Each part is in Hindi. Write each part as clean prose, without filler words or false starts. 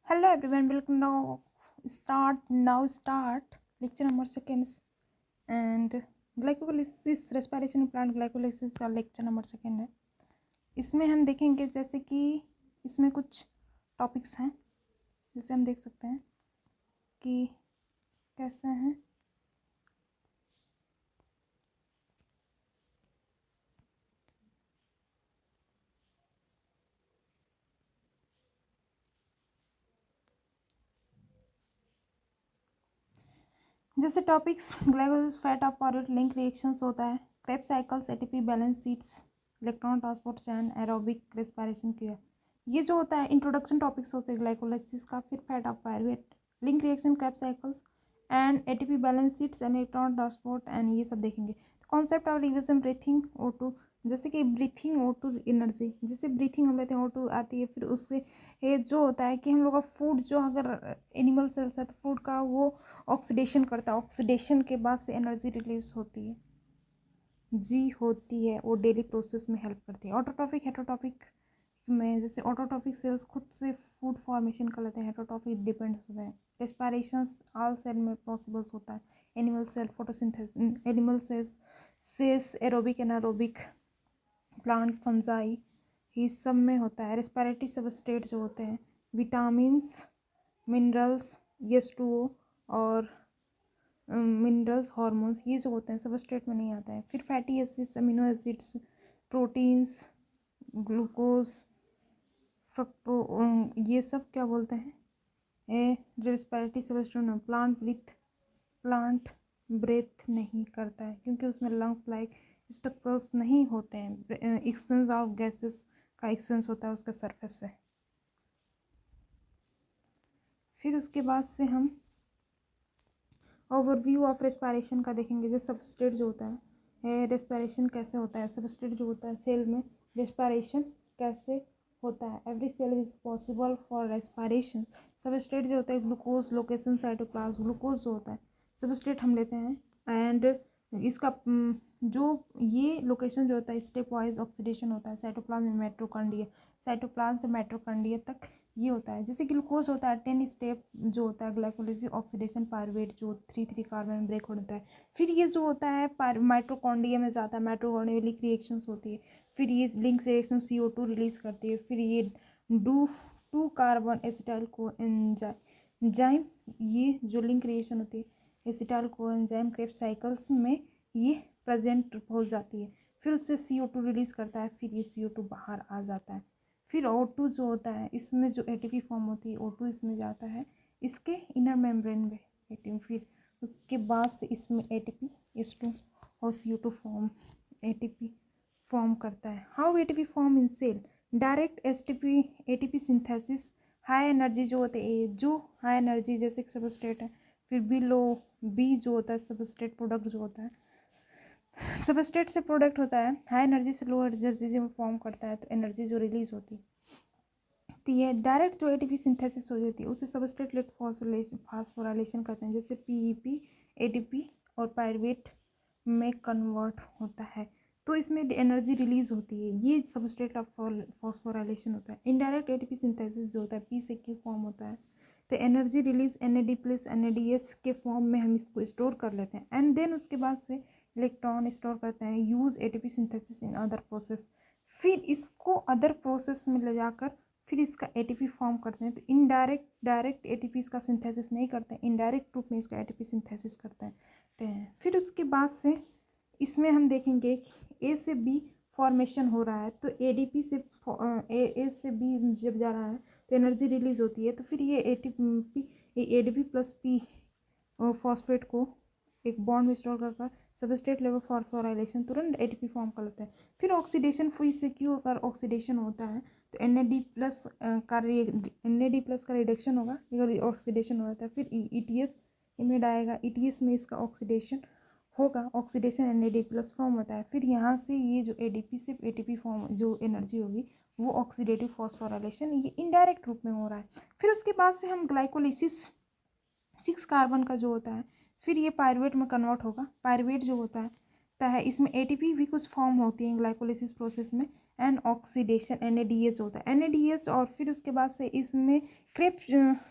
Hello everyone, welcome now start lecture number seconds and glycolysis respiration plant glycolysis का लेक्चर नंबर सेकेंड है। इसमें हम देखेंगे जैसे कि इसमें कुछ टॉपिक्स हैं, जैसे हम देख सकते हैं कि कैसे हैं। जैसे topics glycolysis fat of forward link reactions होता है, Krebs cycles, ATP balance sheets, electron transport chain, aerobic respiration क्रिया। ये जो होता है इंट्रोडक्शन टॉपिक्स होते हैं ग्लाइकोलाइसिस का। फिर fat of pyruvate, link reaction, Krebs cycles and ATP balance sheets and electron transport and ये सब देखेंगे। Concept of revision breathing O2, जैसे कि ब्रीथिंग O2 एनर्जी, जैसे ब्रीथिंग हम लेते हैं O2 आती है। फिर उससे ये जो होता है कि हम लोग का फूड जो अगर एनिमल सेल्स है तो फूड का वो ऑक्सीडेशन करता है, ऑक्सीडेशन के बाद से एनर्जी रिलीज होती है, जी होती है, वो डेली प्रोसेस में हेल्प करती है। ऑटोट्रॉफिक हेटरोट्रॉफिक में जैसे ऑटोट्रॉफिक सेल्स खुद से फूड फॉर्मेशन कर लेते हैं, हेटरोट्रॉफिक डिपेंड होते हैं। रेस्पिरेशन ऑल सेल में पॉसिबल्स होता है। Animal cell photosynthesis, animal cells aerobic anaerobic, plant fungi, ये सब में होता है। रेस्पिरेटरी सबस्ट्रेट जो होते हैं विटामिन्स, मिनरल्स, H2O और मिनरल्स, हार्मोन्स, ये जो होते हैं सबस्ट्रेट में नहीं आता है। फिर fatty acids, amino acids, proteins, glucose, fructo, ये सब क्या बोलते हैं रेस्पिरेटरी सबस्ट्रेट। प्लांट ब्रेथ नहीं करता है क्योंकि उसमें लंग्स लाइक स्ट्रक्चर्स नहीं होते हैं। एक्सचेंज ऑफ गैसेस का एक्सचेंज होता है उसके सरफेस से। फिर उसके बाद से हम ओवरव्यू ऑफ रेस्पिरेशन का देखेंगे। जैसे सबस्ट्रेट जो होता है रेस्पिरेशन कैसे होता है, सबस्ट्रेट जो होता है सेल में रेस्पिरेशन कैसे होता है। Every cell is possible for respiration. Substrate जो होता है ग्लूकोज, लोकेशन साइटोप्लाज्म, ग्लूकोज जो होता है सबस्ट्रेट हम लेते हैं। एंड इसका जो ये लोकेशन जो होता है स्टेप वाइज ऑक्सीडेशन होता है साइटोप्लाज्म में माइटोकॉन्ड्रिया, साइटोप्लाज्म से माइटोकॉन्ड्रिया तक ये होता है। जैसे ग्लूकोज होता है 10 स्टेप जो होता है ग्लाइकोलाइसिस, ऑक्सीडेशन, पायरुवेट जो 3 कार्बन ब्रेक होता है। फिर ये जो होता है माइटोकॉन्ड्रिया में जाता है, माइटोकॉन्ड्रियलिक रिएक्शंस होती है। फिर ये लिंक रिएक्शन CO2 रिलीज करती है। फिर ये do 2 carbon acetyl co enzyme, ये जो लिंक रिएक्शन होती है acetyl co enzyme Krebs cycles में ये प्रेजेंट हो जाती है। फिर उससे CO2 रिलीज करता है। फिर ये CO2 बाहर आ जाता है। फिर O2 जो होता है इसमें जो ATP फॉर्म होती है O2 इसमें जाता है इसके इनर मेम्ब्रेन में ATP। फिर उसके बाद से इसमें ATP H2 और CO2 फॉर्म ATP फॉर्म करता है। How ATP form in cell, direct ATP synthesis, high energy जो होते हैं जो हाई एनर्जी जैसे सबस्ट्रेट है। फिर बी जो होता है सबस्ट्रेट प्रोडक्ट जो होता है सबस्ट्रेट से प्रोडक्ट होता है हाई एनर्जी से लो एनर्जी में फॉर्म करता है तो एनर्जी जो रिलीज होती है डायरेक्ट जो ATP सिंथेसिस हो जाती है उसे सबस्ट्रेट लेट फॉस्फोराइलेशन करते हैं। जैसे PEP ATP और पायरुवेट में कन्वर्ट होता है तो इसमें एनर्जी रिलीज होती है। ये सबस्ट्रेट ऑफ फॉस्फोराइलेशन होता है। इनडायरेक्ट ATP सिंथेसिस जो होता है P से Q फॉर्म होता है तो energy release NAD plus NADH के फॉर्म में हम इसको स्टोर कर लेते हैं एंड देन उसके बाद से इलेक्ट्रॉन स्टोर करते हैं। Use ATP synthesis in other process, फिर इसको अदर प्रोसेस में ले जाकर फिर इसका ATP फॉर्म करते हैं। तो डायरेक्ट ATP इसका सिंथेसिस नहीं करते हैं, इनडायरेक्ट रूप में इसका ATP सिंथेसिस करते हैं। फिर उसके बाद से इसमें हम देखेंगे A से B फॉर्मेशन हो रहा है तो ADP से A से B जब जा रहा है तो एनर्जी रिलीज होती है। तो फिर ये ADP प्लस P फॉस्फेट को एक बॉन्ड में स्टोर कर सबस्ट्रेट लेवल फॉस्फोराइलेशन तुरंत ATP फॉर्म कर लेते हैं। फिर ऑक्सीडेशन फिर से क्यों अगर ऑक्सीडेशन होता है तो NAD प्लस का रिडक्शन होगा अगर ऑक्सीडेशन हो जाता है। फिर ETS इमेड आएगा, ETS में इसका ऑक्सीडेशन होगा, ऑक्सीडेशन NAD प्लस फॉर्म होता है। फिर यहाँ से ये जो ADP से ATP फॉर्म जो एनर्जी होगी वो ऑक्सीडेटिव फॉस्फोराइलेशन ये इनडायरेक्ट रूप में हो रहा है। फिर उसके बाद से हम ग्लाइकोलिसिस 6 कार्बन का जो होता है फिर ये पायरुवेट में कन्वर्ट होगा। पायरुवेट जो होता है इसमें ATP भी कुछ फॉर्म होती है ग्लाइकोलिसिस प्रोसेस में एंड ऑक्सीडेशन NADH होता है NADH। और फिर उसके बाद से इसमें क्रेब्स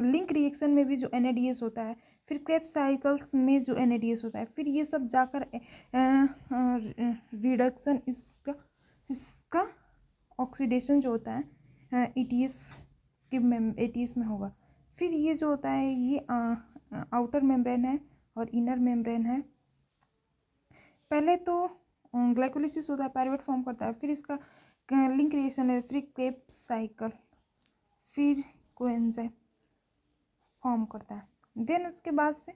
लिंक रिएक्शन में भी जो NADH होता है, फिर क्रेब्स साइकिल्स में जो NADH होता है, फिर ये सब जाकर रिडक्शन इसका ऑक्सीडेशन जो होता है ETS ATS में होगा। फिर ये जो होता है ये आउटर मेम्ब्रेन है और इनर मेम्ब्रेन है। पहले तो ग्लाइकोलिसिस होता है, पायरुवेट फॉर्म करता है, फिर इसका लिंक रिएक्शन है, फिर क्रेब्स साइकिल, फिर कोएंजाइम फॉर्म करता है। देन उसके बाद से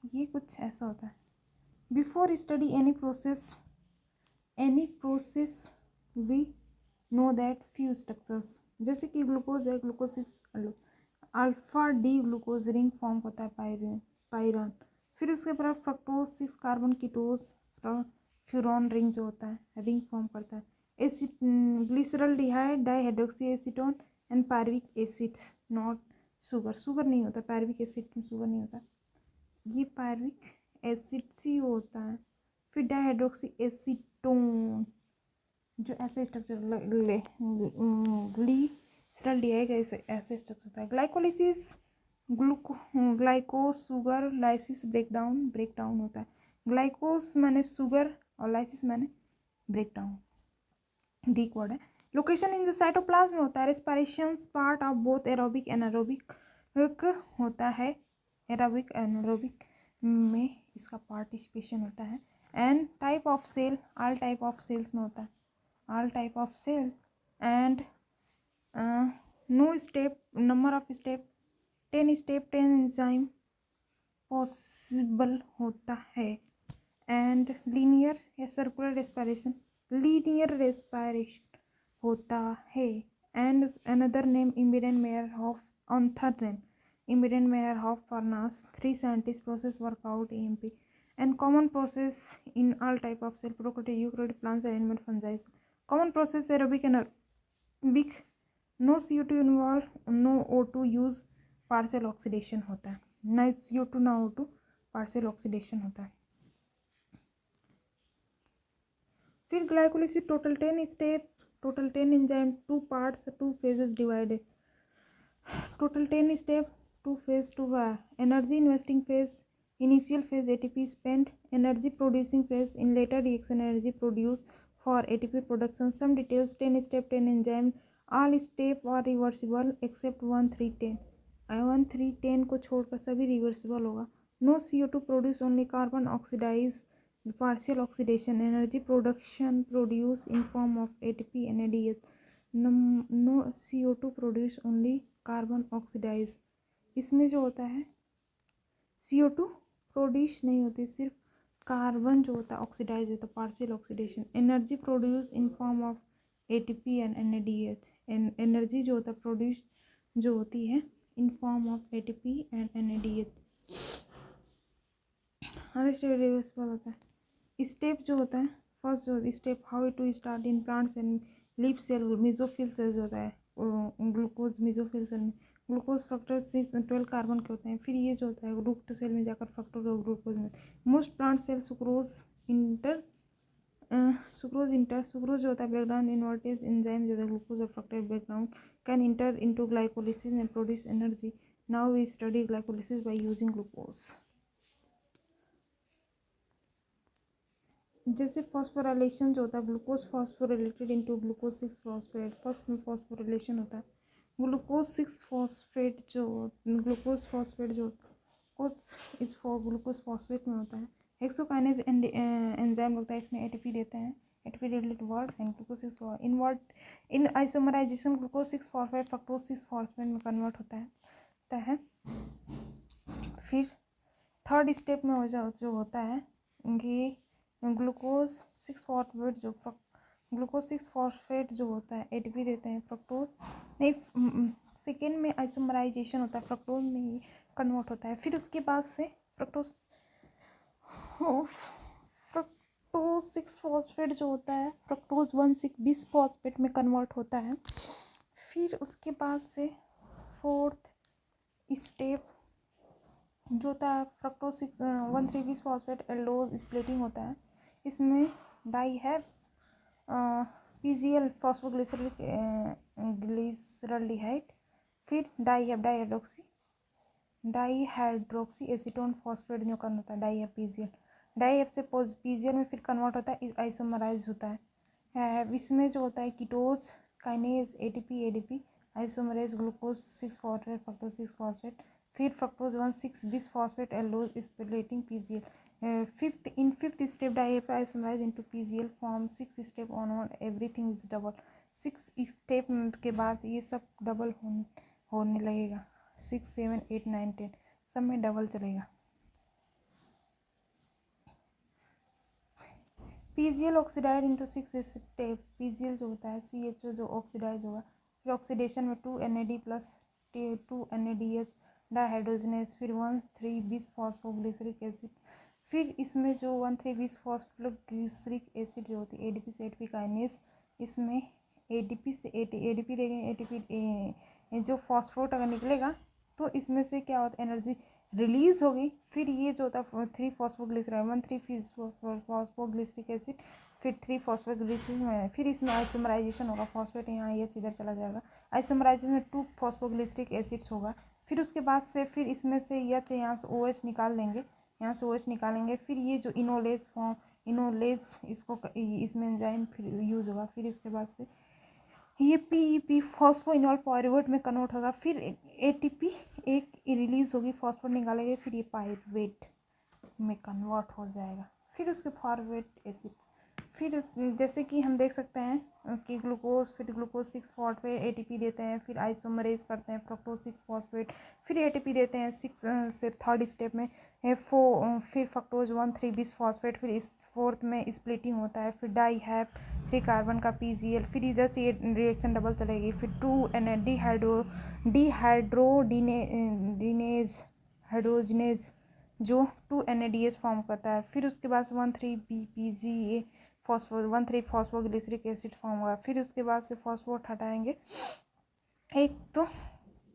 ये कुछ ऐसा होता है। Before study any process we know that few structures, जैसे कि ग्लूकोज है, glucose 6 alpha D glucose ring form होता है पायरन। फिर उसके बाद fructose 6 carbon ketose furan ring जो होता है रिंग फॉर्म करता है। Glyceraldehyde dihydroxy acetone and pyruvic acid not sugar नहीं होता पायरुविक एसिड में, शुगर नहीं होता, ये पायरुविक एसिड ही होता है। फिर डाइहाइड्रोक्सी एसीटोन जो ऐसे स्ट्रक्चर ग्लिसरल्डिहाइड ऐसे स्ट्रक्चर होता है। Glycolysis glycose sugar, lysis breakdown होता है। ग्लाइकोज माने शुगर और लाइसिस माने ब्रेकडाउन, ग्रीक वर्ड है। लोकेशन इन द साइटोप्लाज्म में होता है। Respiration part of both aerobic and anaerobic होता है। एरोबिक एनारोबिक में इसका पार्टिसिपेशन होता है। And type of cell, all type of cells में होता है, all type of cell. And no step, number of step 10 step 10 enzyme possible होता है। एंड लीनियर या सर्कुलर रेस्पिरेशन, लीनियर रेस्पिरेशन होता है। And another name Embden Meyerhof ऑन्थर Embden Meyerhof Parnas, 3 scientists process workout EMP and common process in all type of cell, prokaryote, eukaryote, plants, animal, fungi. Common process aerobic and anaerobic, no CO2 involved, no O2 use, partial oxidation होता है, ना CO2 ना O2, partial oxidation होता है। फिर glycolysis total 10 step, total 10 enzyme, 2 parts, 2 phases divided, total 10 step, 2 phase, 2 energy investing phase, initial phase ATP spent, energy producing phase, in later reaction energy produce for ATP production. Some details 10 step 10 enzyme, all step are reversible except 1 3 10, 1 3 10 को छोड़कर सभी रिवर्सिबल होगा। No CO2 produce, only carbon oxidise, partial oxidation, energy production produce in form of ATP and NADH, no CO2 produce, only carbon oxidize। इसमें जो होता है CO2 प्रोड्यूस नहीं होती, सिर्फ कार्बन जो होता है ऑक्सीडाइज होता है, partial oxidation. Energy produce in form of ATP and NADH, energy जो होता है प्रोड्यूस जो होती है in form of ATP and NADH। हर स्टेप रिवर्सिबल होता है। स्टेप जो होता है फर्स्ट जो step how to start in plants and leaf cell, mesophyll cell जो होता है ग्लूकोज मेसोफिल सेल में ग्लूकोज फ्रक्टोज 12 कार्बन के होते हैं। फिर ये जो होता है रूट सेल में जाकर फ्रक्टोज और ग्लूकोज में। Most plant cell sucrose enter sucrose जो होता है ब्रेकडाउन इनवर्टेज एंजाइम जो होता है ग्लूकोज और fructose breakdown can enter into glycolysis and produce energy. Now we study glycolysis by using glucose. जैसे फॉस्फोराइलेशन जो होता है glucose phosphorylated into glucose 6 phosphate, first में फॉस्फोरिलेशन होता है ग्लूकोज 6 फॉस्फेट जो ग्लूकोज फॉस्फेट जो इस ग्लूकोज फॉस्फेट में होता है। हेक्सोकाइनेज एंजाइम लगता है, इसमें ATP देते हैं, ATP related word and glucose 6 in isomerisation glucose 6 phosphate fructose 6 phosphate में कन्वर्ट होता है। फिर थर्ड स्टेप में जो होता है कि ग्लूकोज 6 फॉस्फेट जो होता है ATP देते हैं, फ्रक्टोज नहीं, सेकेंड में आइसोमराइजेशन होता है, फ्रक्टोज में ही कन्वर्ट होता है। फिर उसके बाद से फ्रक्टोज 6 फॉस्फेट जो होता है फ्रक्टोज 1,6 फॉस्फेट में कन्वर्ट होता है। फिर उसके बाद से फोर्थ स्टेप जो होता है फ्रक्टोज 1,3 फॉस्फेट एल्डोज स्प्लिटिंग होता है। इसमें डाई है PGL फॉस्फोग्लिसरल्डिहाइड, फिर डाईहाइड्रोक्सी एसीटोन फॉस्फेट जो कन्वर्ट होता है di F PGL, di F से PGL में फिर कन्वर्ट होता है, आइसोमराइज होता है। इसमें जो होता है ketose kinase ATP isomerase glucose 6 phosphate fructose 6 phosphate, फिर fructose 1,6 bis phosphate aldose splitting PGL। Fifth step डाइएफ isomerise into PGL form. 6th step onward everything is double. 6 step के बाद ये सब डबल होने लगेगा। 6, 7, 8, 9, 10 सब में डबल चलेगा। PGL oxidise into 6 step. PGL जो होता है CHO जो ऑक्सीडाइज होगा, फिर ऑक्सीडेशन में 2 NAD प्लस 2 NADH डाइहाइड्रोजनेस, फिर 1,3 बिस फॉस्फोग्लिसरिक एसिड, फिर इसमें जो 1,3 बिस फॉस्फोग्लिसरिक एसिड जो होती है ADP से ATP काइनेस, इसमें ADP से ADP देंगे, ATP जो फॉस्फोट अगर निकलेगा तो इसमें से क्या होता है एनर्जी रिलीज होगी। फिर ये जो होता है 3 फॉस्फोग्लिसराइड 1,3 फॉस्फोग्लिसरिक एसिड, फिर 3 फॉस्फोग्लिसरिक, फिर इसमें आइसोमराइजेशन होगा, फॉस्फेट यहाँ ये इधर चला जाएगा, आइसोमराइजेशन में 2 फॉस्फोग्लिसरिक एसिड्स होगा। फिर उसके बाद से फिर इसमें से एच यहाँ से OH निकाल लेंगे, यहाँ से OH निकालेंगे, फिर ये जो इनोलेज इसको इसमें एंजाइम फिर यूज होगा, फिर इसके बाद से ये PEP फॉस्फोइनॉल पायरुवेट में कन्वर्ट होगा, फिर ATP एक रिलीज होगी, फॉस्फोट निकालेंगे, फिर ये पायरुवेट में कन्वर्ट हो जाएगा, फिर उसके फॉरवेट एसिड। फिर जैसे कि हम देख सकते हैं कि ग्लूकोज, फिर ग्लूकोज 6 फॉस्फेट ATP देते हैं, फिर आइसोमरेज करते हैं फ्रक्टोज 6 फॉस्फेट, फिर ATP देते हैं 6 से 3rd स्टेप में फिर फ्रक्टोज 1,3 बिस फॉस्फेट, फिर इस 4th में स्प्लिटिंग होता है, फिर डाई हैप, फिर कार्बन का PGL, फिर इधर से ये रिएक्शन डबल चलेगी, फिर 2 हाइड्रोजनेज जो 2 NADH फॉर्म करता है, फिर उसके बाद 1,3 PGA phospho 1,3 phosphoglyceric acid form होगा, फिर उसके बाद से फॉस्फोट हटाएंगे एक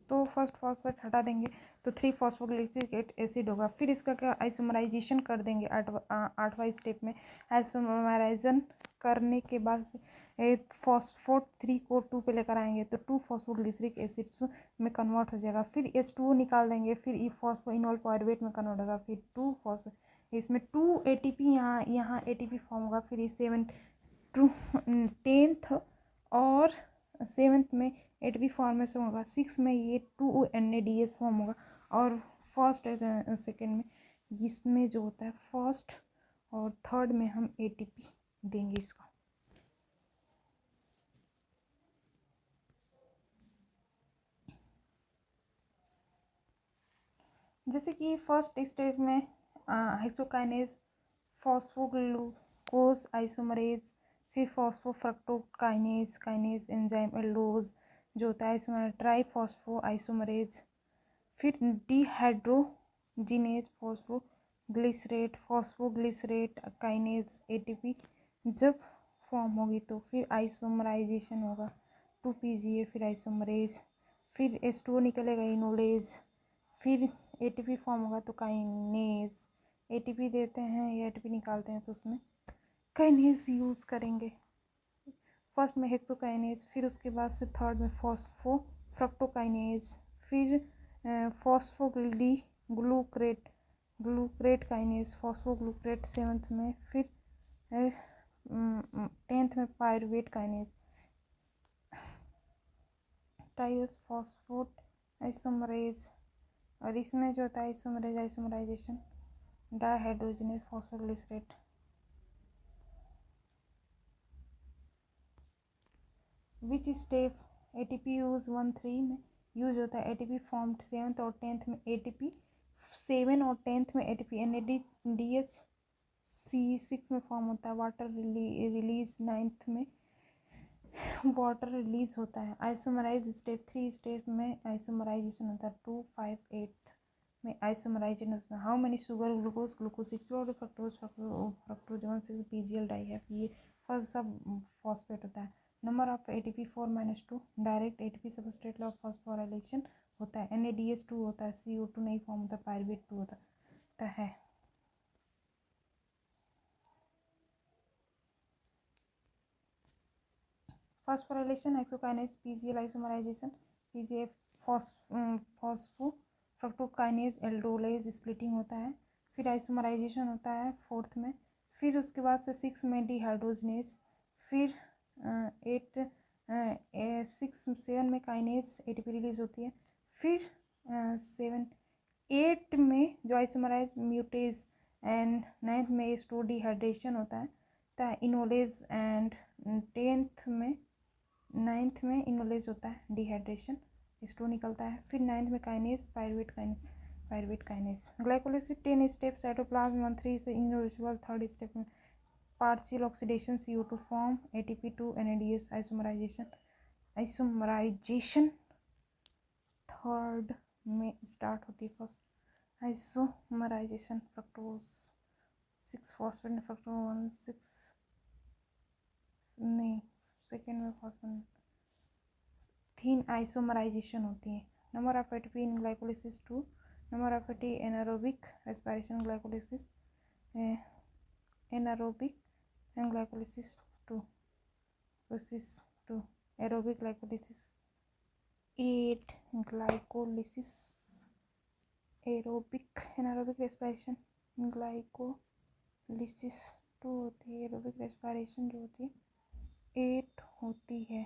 तो फर्स्ट फॉस्फेट हटा देंगे तो 3 फॉस्फोग्लिसरिक एसिड होगा, फिर इसका क्या आइसोमराइजेशन कर देंगे 8वां स्टेप में। आइसोमराइजेशन करने के बाद फॉस्फोट 3 को 2 पे लेकर आएंगे तो 2 फॉस्फोग्लिसरिक एसिड्स में कन्वर्ट हो जाएगा, फिर H2O निकाल देंगे, फिर ई फॉस्फोइनॉल पायरुवेट में कन्वर्ट होगा, फिर 2 फॉस्फो इसमें 2 ATP यहाँ ATP फॉर्म होगा, फिर इस 10th और 7th में ATP फॉर्मेशन होगा, 6 में ये 2 NADH फॉर्म होगा, और फर्स्ट सेकेंड में जिसमें जो होता है फर्स्ट और 3rd में हम ATP देंगे इसको। जैसे कि फर्स्ट स्टेज में हेक्सोकाइनेज फॉस्फोग्लूकोज आइसोमरेज, फिर फॉस्फोफ्रक्टोकाइनेज एंजाइम एल्डोज जो होता है इसमें ट्राईफॉस्फो आइसोमरेज, फिर डिहाइड्रोजिनेज फॉस्फोग्लिसरेट काइनेज ATP जब फॉर्म होगी तो फिर आइसोमराइजेशन होगा 2 PGA, फिर आइसोमरेज, फिर H2O निकलेगा इनोलेज, फिर ATP फॉर्म होगा तो काइनेज ATP देते हैं या ATP निकालते हैं तो उसमें काइनेज यूज़ करेंगे। फर्स्ट में हेक्सोकाइनेज, फिर उसके बाद से 3rd में फॉस्फोफ्रक्टोकाइनेज, फिर ग्लूक्रेट काइनेज फॉस्फोग्लूक्रेट 7th में, फिर 10th में pyruvate kinase triose phosphate isomerase, और इसमें जो होता है isomerisation dehydrogenase phosphoglycerate. Which step ATP use 1,3 में यूज होता है, ATP फॉर्म्ड 7th और 10th में ATP 7 और 10th में ATP NADH C6 में फॉर्म होता है, वाटर रिलीज 9th में वाटर रिलीज होता है। आइसोमराइज स्टेप 3 स्टेप में आइसोमराइजेशन होता है, 2, 5, 8 में आइसोमराइजेशन होता है। How many sugar glucose 6 fructose 1,6 PGL di है, ये फर्स्ट सब फॉस्फेट होता है। Number of ATP 4-2 direct ATP substrate law phosphorylation होता है, NADH 2 होता है, CO2 नहीं फॉर्म होता, पायरुवेट 2 होता है। Phosphorylation hexokinase PGL isomerisation PGF phosphofructokinase aldolase splitting होता है। फिर आइसोमराइजेशन होता है 4th में। फिर उसके बाद से 6 में डिहाइड्रोजनेज। फिर 7 में काइनेज एटीपी रिलीज होती है। फिर 8 में जो आइसोमराइज म्यूटेज एंड 9th में स्टोर डिहाइड्रेशन होता है इनोलेज एंड 9th में इनोलेज होता है डिहाइड्रेशन स्टोर निकलता है। फिर 9th में kinase pyruvate kinase glycolysis 10 step cytoplasm 1-3 से इनरिवर्सिबल 3rd स्टेप में partial oxidation CO2 form ATP to NADH isomerisation 3rd में स्टार्ट होती है। First isomerisation fructose 6 phosphate fructose 6 नहीं 2nd में फॉस्फेट थीन आइसोमराइजेशन होती है। Number of ATP in glycolysis 2 number of AT anaerobic respiration glycolysis anaerobic and glycolysis 2 aerobic glycolysis 8 glycolysis aerobic anaerobic respiration glycolysis 2 होती है। एरोबिक रेस्पिरेशन जो होती है 8 होती है।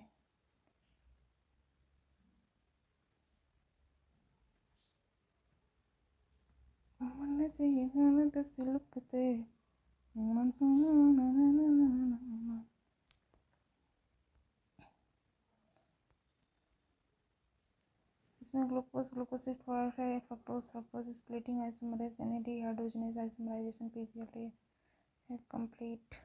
मन चाहिए तो सिलकते इसमें glucoside fructose splitting isomerase NAD hydrogenase isomerisation PCL complete.